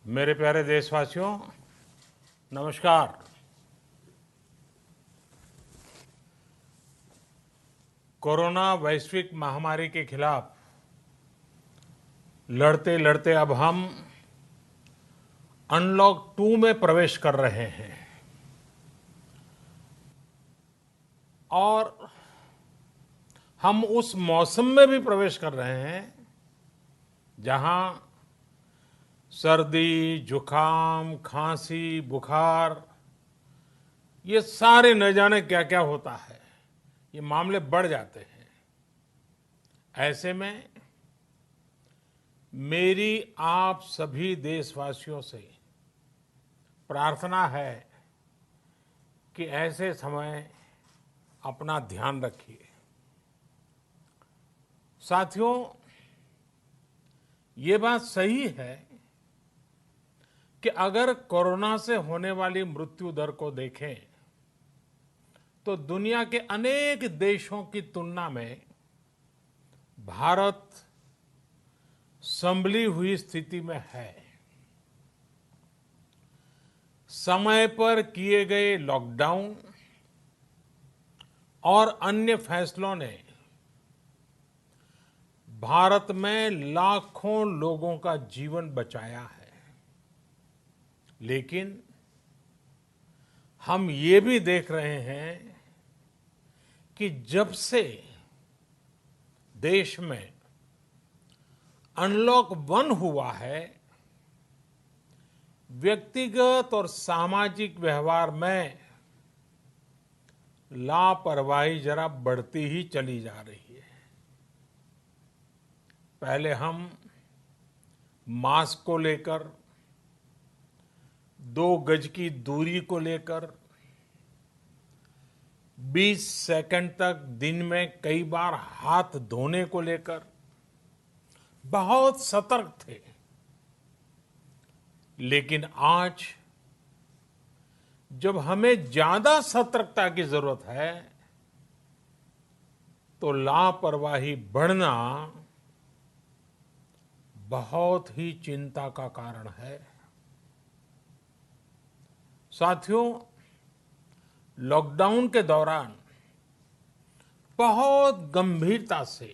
मेरे प्यारे देशवासियों, नमस्कार। कोरोना वैश्विक महामारी के खिलाफ लड़ते लड़ते अब हम अनलॉक 2 में प्रवेश कर रहे हैं और हम उस मौसम में भी प्रवेश कर रहे हैं जहां सर्दी, जुकाम, खांसी, बुखार ये सारे न जाने क्या क्या होता है, ये मामले बढ़ जाते हैं। ऐसे में मेरी आप सभी देशवासियों से प्रार्थना है कि ऐसे समय अपना ध्यान रखिए। साथियों, ये बात सही है कि अगर कोरोना से होने वाली मृत्यु दर को देखें तो दुनिया के अनेक देशों की तुलना में भारत संभली हुई स्थिति में है। समय पर किए गए लॉकडाउन और अन्य फैसलों ने भारत में लाखों लोगों का जीवन बचाया है, लेकिन हम ये भी देख रहे हैं कि जब से देश में अनलॉक 1 हुआ है, व्यक्तिगत और सामाजिक व्यवहार में लापरवाही जरा बढ़ती ही चली जा रही है। पहले हम मास्क को लेकर, 2 गज की दूरी को लेकर 20 सेकंड तक दिन में कई बार हाथ धोने को लेकर बहुत सतर्क थे, लेकिन आज जब हमें ज्यादा सतर्कता की जरूरत है तो लापरवाही बढ़ना बहुत ही चिंता का कारण है। साथियों, लॉकडाउन के दौरान बहुत गंभीरता से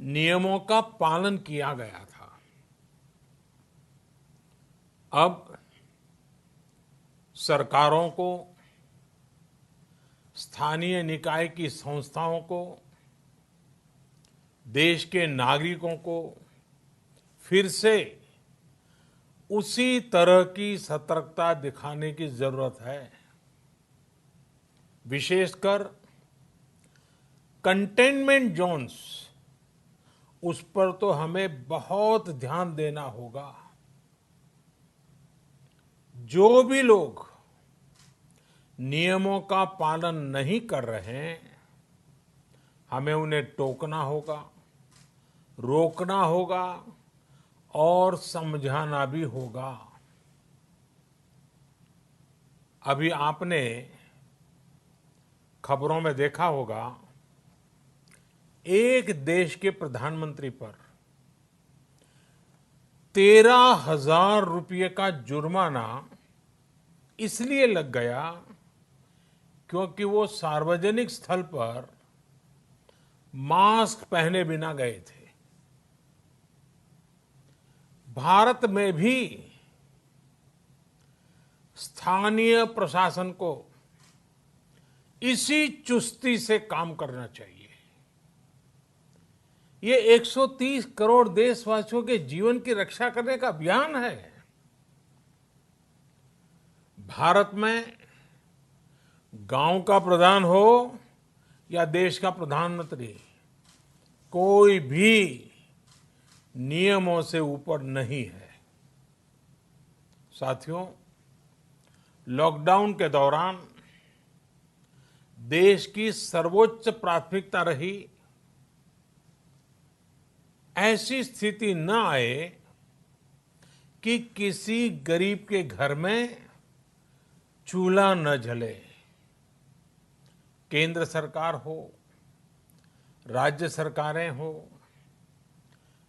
नियमों का पालन किया गया था। अब सरकारों को, स्थानीय निकाय की संस्थाओं को, देश के नागरिकों को फिर से उसी तरह की सतर्कता दिखाने की जरूरत है। विशेषकर कंटेनमेंट जोन्स, उस पर तो हमें बहुत ध्यान देना होगा। जो भी लोग नियमों का पालन नहीं कर रहे हैं, हमें उन्हें टोकना होगा, रोकना होगा और समझाना भी होगा। अभी आपने खबरों में देखा होगा, एक देश के प्रधानमंत्री पर 13,000 रुपये का जुर्माना इसलिए लग गया क्योंकि वो सार्वजनिक स्थल पर मास्क पहने बिना गए थे। भारत में भी स्थानीय प्रशासन को इसी चुस्ती से काम करना चाहिए। ये 130 करोड़ देशवासियों के जीवन की रक्षा करने का अभियान है। भारत में गांव का प्रधान हो या देश का प्रधानमंत्री, कोई भी नियमों से ऊपर नहीं है। साथियों, लॉकडाउन के दौरान देश की सर्वोच्च प्राथमिकता रही ऐसी स्थिति न आए कि किसी गरीब के घर में चूल्हा न जले। केंद्र सरकार हो, राज्य सरकारें हो,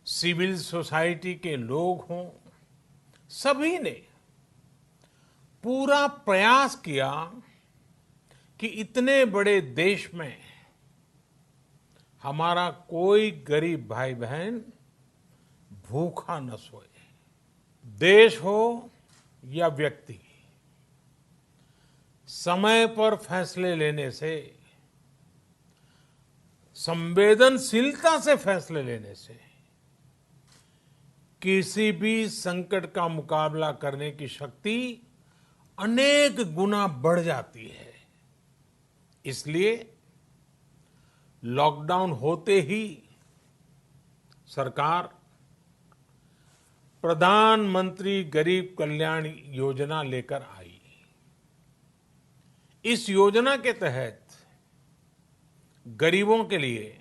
सिविल सोसाइटी के लोग हों, सभी ने पूरा प्रयास किया कि इतने बड़े देश में हमारा कोई गरीब भाई बहन भूखा न सोए। देश हो या व्यक्ति, समय पर फैसले लेने से, संवेदनशीलता से फैसले लेने से किसी भी संकट का मुकाबला करने की शक्ति अनेक गुना बढ़ जाती है। इसलिए लॉकडाउन होते ही सरकार प्रधानमंत्री गरीब कल्याण योजना लेकर आई। इस योजना के तहत गरीबों के लिए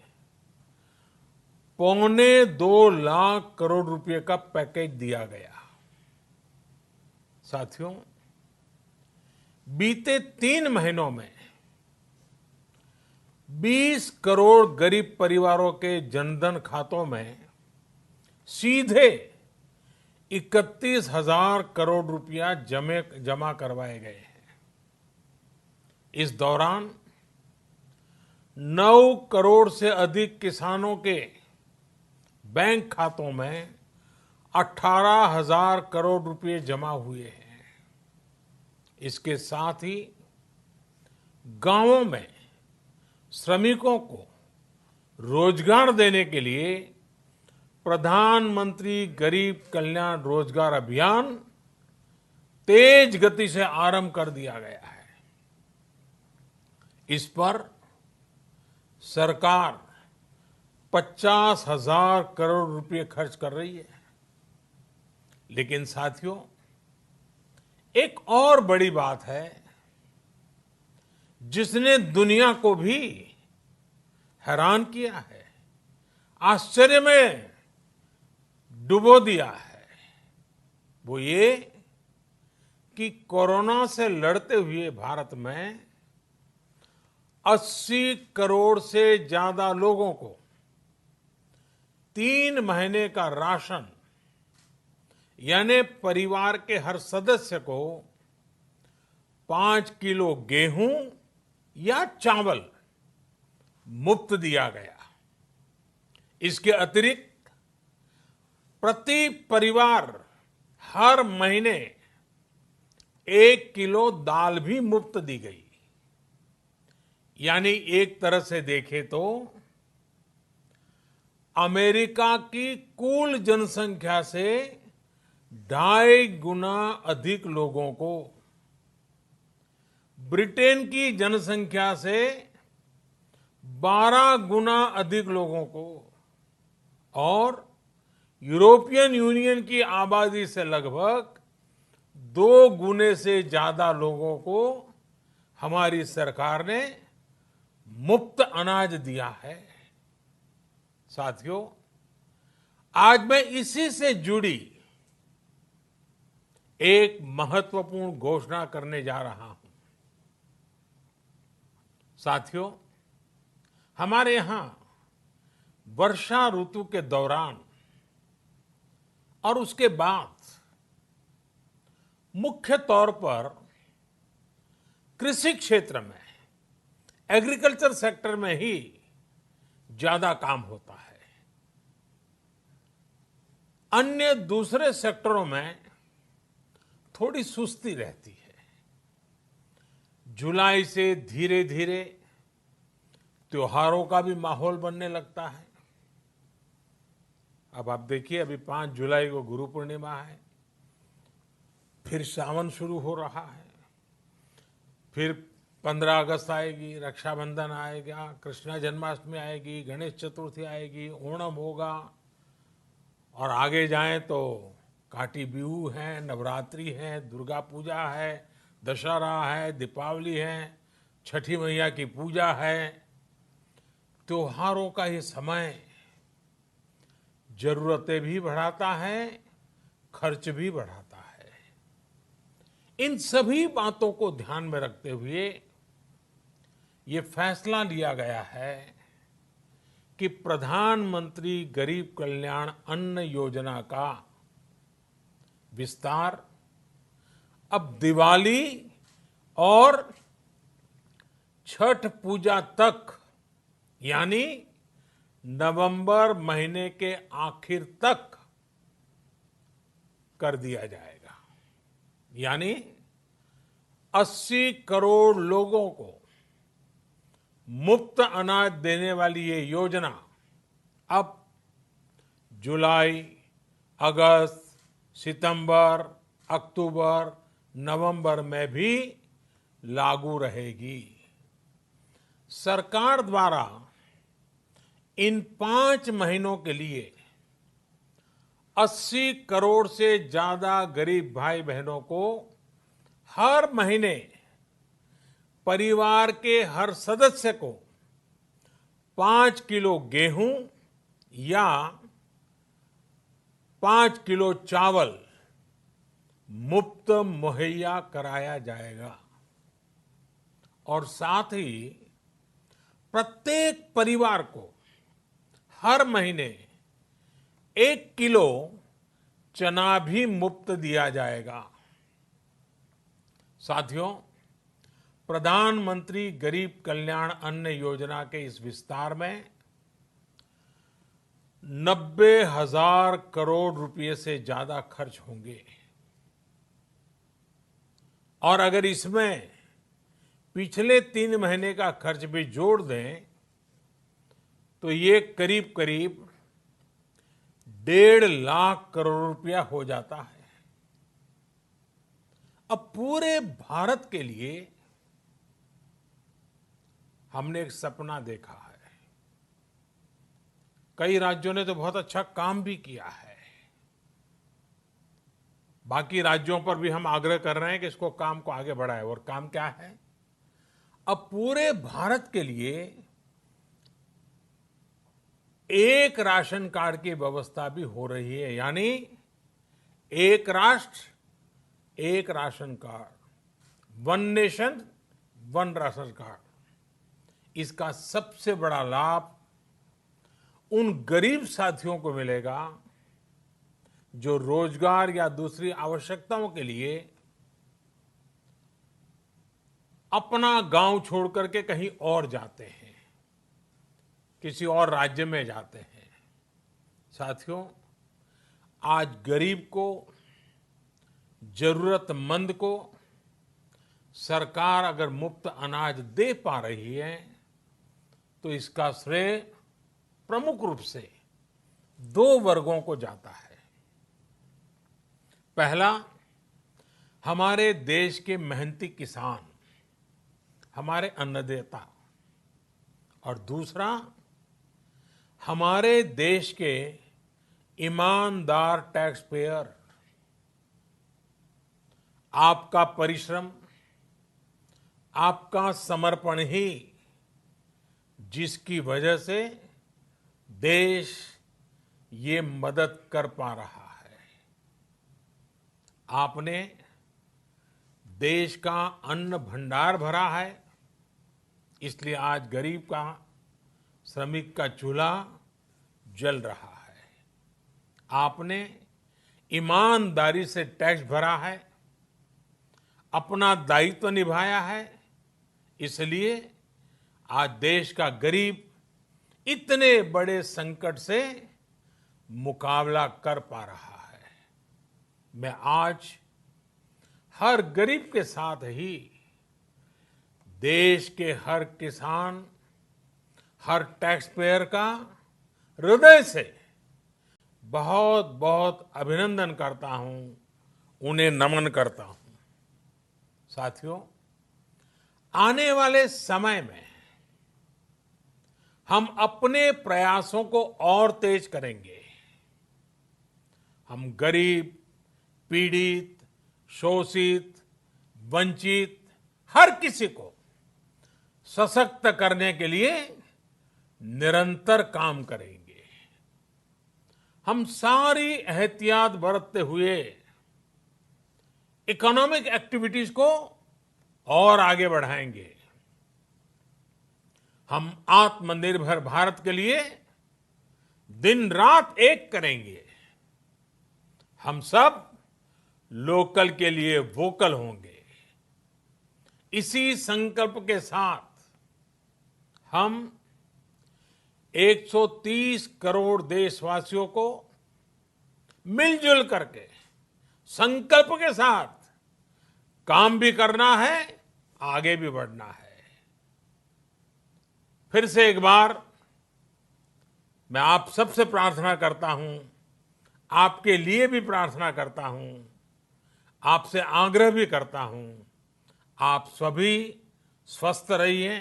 2.25 लाख करोड़ रुपए का पैकेज दिया गया। साथियों, बीते 3 महीनों में 20 करोड़ गरीब परिवारों के जनधन खातों में सीधे 31,000 करोड़ रुपया जमा करवाए गए हैं। इस दौरान 9 करोड़ से अधिक किसानों के बैंक खातों में 18,000 करोड़ रुपए जमा हुए हैं। इसके साथ ही गांवों में श्रमिकों को रोजगार देने के लिए प्रधानमंत्री गरीब कल्याण रोजगार अभियान तेज गति से आरंभ कर दिया गया है। इस पर सरकार 50,000 करोड़ रुपए खर्च कर रही है। लेकिन साथियों, एक और बड़ी बात है जिसने दुनिया को भी हैरान किया है, आश्चर्य में डुबो दिया है। वो ये कि कोरोना से लड़ते हुए भारत में 80 करोड़ से ज्यादा लोगों को 3 महीने का राशन, यानी परिवार के हर सदस्य को 5 किलो गेहूं या चावल मुफ्त दिया गया। इसके अतिरिक्त प्रति परिवार हर महीने 1 किलो दाल भी मुफ्त दी गई। यानी एक तरह से देखें तो अमेरिका की कुल जनसंख्या से 2.5 गुना अधिक लोगों को, ब्रिटेन की जनसंख्या से 12 गुना अधिक लोगों को और यूरोपियन यूनियन की आबादी से लगभग 2 गुने से ज्यादा लोगों को हमारी सरकार ने मुफ्त अनाज दिया है। साथियों, आज मैं इसी से जुड़ी एक महत्वपूर्ण घोषणा करने जा रहा हूं। साथियों, हमारे यहां वर्षा ऋतु के दौरान और उसके बाद मुख्य तौर पर कृषि क्षेत्र में, एग्रीकल्चर सेक्टर में ही ज्यादा काम होता है। अन्य दूसरे सेक्टरों में थोड़ी सुस्ती रहती है। जुलाई से धीरे धीरे त्योहारों का भी माहौल बनने लगता है। अब आप देखिए, अभी 5 जुलाई को गुरु पूर्णिमा है, फिर सावन शुरू हो रहा है, फिर 15 अगस्त आएगी, रक्षाबंधन आएगा, कृष्ण जन्माष्टमी आएगी, गणेश चतुर्थी आएगी, ओणम होगा और आगे जाएं तो काटी बिहू है, नवरात्रि है, दुर्गा पूजा है, दशहरा है, दीपावली है, छठी मैया की पूजा है। त्योहारों का ये समय जरूरतें भी बढ़ाता है, खर्च भी बढ़ाता है। इन सभी बातों को ध्यान में रखते हुए ये फैसला लिया गया है कि प्रधानमंत्री गरीब कल्याण अन्न योजना का विस्तार अब दिवाली और छठ पूजा तक, यानी नवंबर महीने के आखिर तक कर दिया जाएगा। यानी 80 करोड़ लोगों को मुफ्त अनाज देने वाली ये योजना अब जुलाई, अगस्त, सितंबर, अक्टूबर, नवंबर में भी लागू रहेगी। सरकार द्वारा इन 5 महीनों के लिए 80 करोड़ से ज्यादा गरीब भाई बहनों को हर महीने परिवार के हर सदस्य को 5 किलो गेहूं या 5 किलो चावल मुफ्त मुहैया कराया जाएगा। और साथ ही प्रत्येक परिवार को हर महीने 1 किलो चना भी मुफ्त दिया जाएगा। साथियों, प्रधानमंत्री गरीब कल्याण अन्न योजना के इस विस्तार में 90,000 करोड़ रुपए से ज्यादा खर्च होंगे। और अगर इसमें पिछले 3 महीने का खर्च भी जोड़ दें तो ये करीब करीब 1.5 लाख करोड़ रुपया हो जाता है। अब पूरे भारत के लिए हमने एक सपना देखा है। कई राज्यों ने तो बहुत अच्छा काम भी किया है। बाकी राज्यों पर भी हम आग्रह कर रहे हैं कि इसको काम को आगे बढ़ाएं। और काम क्या है? अब पूरे भारत के लिए एक राशन कार्ड की व्यवस्था भी हो रही है। यानी एक राष्ट्र एक ration card, one nation one ration card. इसका सबसे बड़ा लाभ उन गरीब साथियों को मिलेगा जो रोजगार या दूसरी आवश्यकताओं के लिए अपना गांव छोड़ करके कहीं और जाते हैं, किसी और राज्य में जाते हैं। साथियों, आज गरीब को, जरूरतमंद को सरकार अगर मुफ्त अनाज दे पा रही है तो इसका श्रेय प्रमुख रूप से 2 वर्गों को जाता है। पहला, हमारे देश के मेहनती किसान, हमारे अन्नदाता। और दूसरा, हमारे देश के ईमानदार टैक्स पेयर। आपका परिश्रम, आपका समर्पण ही जिसकी वजह से देश ये मदद कर पा रहा है। आपने देश का अन्न भंडार भरा है, इसलिए आज गरीब का, श्रमिक का चूल्हा जल रहा है। आपने ईमानदारी से टैक्स भरा है, अपना दायित्व निभाया है, इसलिए आज देश का गरीब इतने बड़े संकट से मुकाबला कर पा रहा है। मैं आज हर गरीब के साथ ही देश के हर किसान, हर टैक्स पेयर का हृदय से बहुत बहुत अभिनंदन करता हूं, उन्हें नमन करता हूं। साथियों, आने वाले समय में हम अपने प्रयासों को और तेज करेंगे। हम गरीब, पीड़ित, शोषित, वंचित हर किसी को सशक्त करने के लिए निरंतर काम करेंगे। हम सारी एहतियात बरतते हुए इकोनॉमिक एक्टिविटीज को और आगे बढ़ाएंगे। हम आत्मनिर्भर भारत के लिए दिन रात एक करेंगे। हम सब लोकल के लिए वोकल होंगे। इसी संकल्प के साथ हम 130 करोड़ देशवासियों को मिलजुल करके संकल्प के साथ काम भी करना है, आगे भी बढ़ना है। फिर से एक बार मैं आप सबसे प्रार्थना करता हूं, आपके लिए भी प्रार्थना करता हूं, आपसे आग्रह भी करता हूं, आप सभी स्वस्थ रहिए,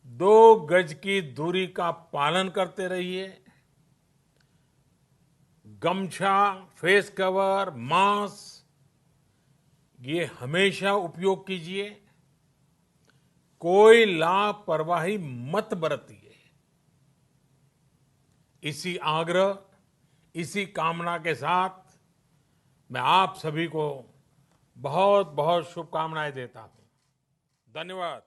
2 गज की दूरी का पालन करते रहिए, गमछा, फेस कवर, मास्क ये हमेशा उपयोग कीजिए, कोई लापरवाही मत बरतिए। इसी आग्रह, इसी कामना के साथ मैं आप सभी को बहुत बहुत शुभकामनाएं देता हूं। धन्यवाद।